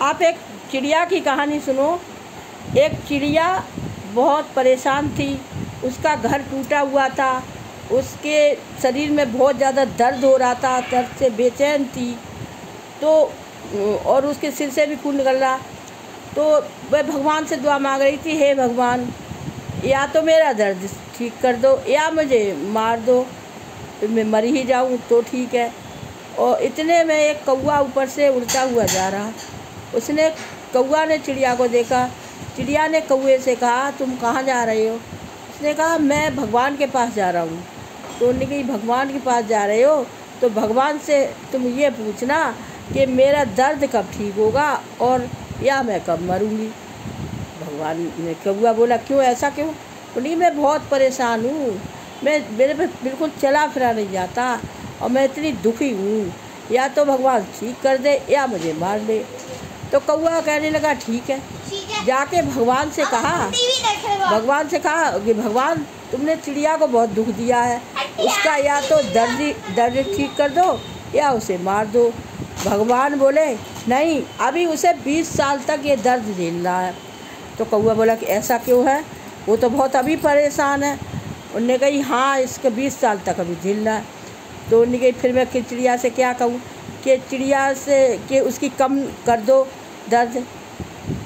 आप एक चिड़िया की कहानी सुनो। एक चिड़िया बहुत परेशान थी, उसका घर टूटा हुआ था, उसके शरीर में बहुत ज़्यादा दर्द हो रहा था, दर्द से बेचैन थी तो और उसके सिर से भी खून निकल रहा। तो वह भगवान से दुआ मांग रही थी, हे भगवान, या तो मेरा दर्द ठीक कर दो या मुझे मार दो, तो मैं मर ही जाऊँ तो ठीक है। और इतने में एक कौवा ऊपर से उड़ता हुआ जा रहा। कौवा ने चिड़िया को देखा। चिड़िया ने कौवे से कहा, तुम कहाँ जा रहे हो? उसने कहा, मैं भगवान के पास जा रहा हूँ। तो उन्होंने कहा, भगवान के पास जा रहे हो तो भगवान से तुम ये पूछना कि मेरा दर्द कब ठीक होगा और या मैं कब मरूँगी। भगवान ने कौवा बोला, क्यों, ऐसा क्यों? बोली, मैं बहुत परेशान हूँ, मेरे पे बिल्कुल चला फिरा नहीं जाता और मैं इतनी दुखी हूँ, या तो भगवान ठीक कर दे या मुझे मार दे। तो कौवा कहने लगा, ठीक है। जाके भगवान से कहा कि भगवान, तुमने चिड़िया को बहुत दुख दिया है, उसका या तो दर्द ठीक कर दो या उसे मार दो। भगवान बोले, नहीं, अभी उसे 20 साल तक ये दर्द झेलना है। तो कौवा बोला कि ऐसा क्यों है, वो तो बहुत अभी परेशान है। उन्होंने कही, हाँ, इसके 20 साल तक अभी झेलना है। तो उन्होंने कही, फिर मैं चिड़िया से क्या कहूँ कि चिड़िया से कि उसकी कम कर दो दर्द।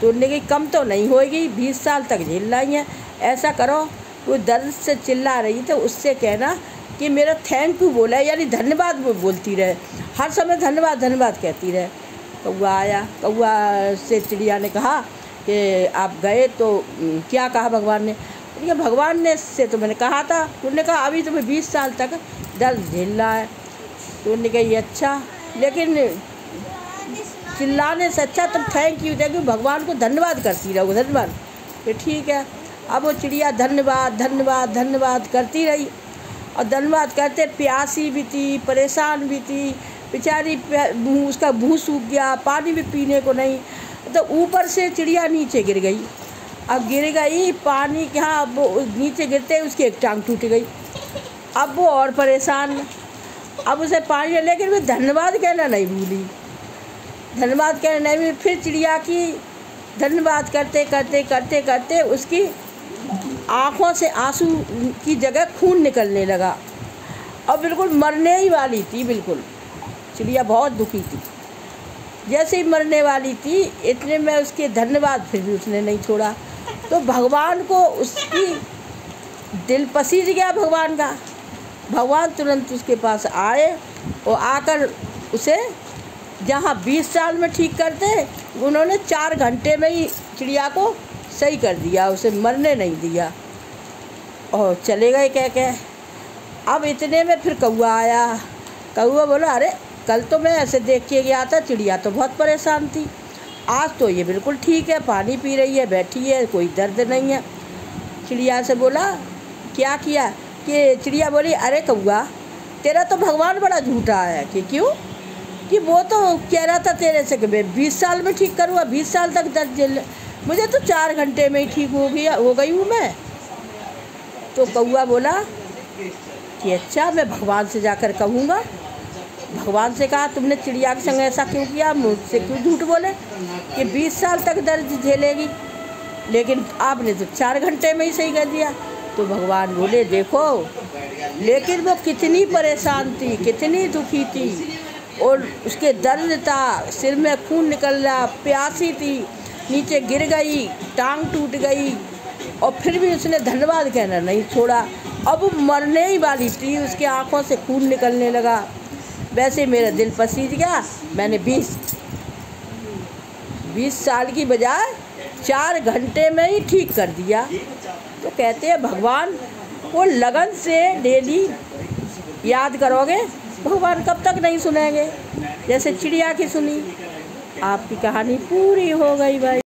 तो उन्होंने कही, कम तो नहीं होगी, 20 साल तक झेलना ही है। ऐसा करो, वो दर्द से चिल्ला रही तो उससे कहना कि मेरा थैंक यू बोला, यानी धन्यवाद वो बोलती रहे, हर समय धन्यवाद धन्यवाद कहती रहे। कौवा आया। कौवा से चिड़िया ने कहा कि आप गए तो क्या कहा भगवान ने? भगवान ने से तो मैंने कहा था, उन्होंने कहा अभी तुम्हें 20 साल तक दर्द झेलना है। तो उन्होंने कहा, ये अच्छा, लेकिन चिल्लाने से अच्छा तुम थैंक यू भगवान को धन्यवाद करती रहो, धन्यवाद। फिर ठीक है। अब वो चिड़िया धन्यवाद धन्यवाद धन्यवाद करती रही और धन्यवाद करते प्यासी भी थी, परेशान भी थी बेचारी, उसका मुँह सूख गया, पानी भी पीने को नहीं। तो ऊपर से चिड़िया नीचे गिर गई। अब गिर गई पानी के, हाँ, अब वो नीचे गिरते उसकी एक टांग टूट गई। अब वो और परेशान, अब उसे पानी, लेकिन वो धन्यवाद कहना नहीं भूली, धन्यवाद कहना नहीं भूली। फिर चिड़िया की धन्यवाद करते करते करते करते उसकी आँखों से आंसू की जगह खून निकलने लगा और बिल्कुल मरने ही वाली थी। बिल्कुल चिड़िया बहुत दुखी थी। जैसे ही मरने वाली थी, इतने में उसके धन्यवाद फिर भी उसने नहीं छोड़ा। तो भगवान को उसकी दिल पसीज गया भगवान का। भगवान तुरंत उसके पास आए और आकर उसे जहाँ 20 साल में ठीक करते, उन्होंने 4 घंटे में ही चिड़िया को सही कर दिया, उसे मरने नहीं दिया और चले गए कह के। अब इतने में फिर कौवा आया। कौवा बोला, अरे कल तो मैं ऐसे देख के गया था, चिड़िया तो बहुत परेशान थी, आज तो ये बिल्कुल ठीक है, पानी पी रही है, बैठी है, कोई दर्द नहीं है। चिड़िया से बोला, क्या किया? कि चिड़िया बोली, अरे कौवा, तेरा तो भगवान बड़ा झूठा है। कि क्यों? कि वो तो कह रहा था तेरे से कि मैं 20 साल में ठीक करूँगा, 20 साल तक दर्द झेल, मुझे तो 4 घंटे में ही ठीक हो गई हूँ मैं। तो कौवा बोला कि अच्छा, मैं भगवान से जाकर कहूँगा। भगवान से कहा, तुमने चिड़िया के संग ऐसा क्यों किया, मुझसे क्यों झूठ बोले कि 20 साल तक दर्द झेलेगी, लेकिन आपने तो 4 घंटे में ही सही कर दिया। तो भगवान बोले, देखो, लेकिन वो कितनी परेशान थी, कितनी दुखी थी और उसके दर्द था, सिर में खून निकल रहा, प्यासी थी, नीचे गिर गई, टांग टूट गई और फिर भी उसने धन्यवाद कहना नहीं छोड़ा। अब मरने ही वाली थी, उसके आँखों से खून निकलने लगा। वैसे मेरा दिल पसीज गया, मैंने 20 साल की बजाय 4 घंटे में ही ठीक कर दिया। तो कहते हैं भगवान को लगन से डेली याद करोगे, भगवान कब तक नहीं सुनेंगे। जैसे चिड़िया की सुनी, आपकी कहानी पूरी हो गई भाई।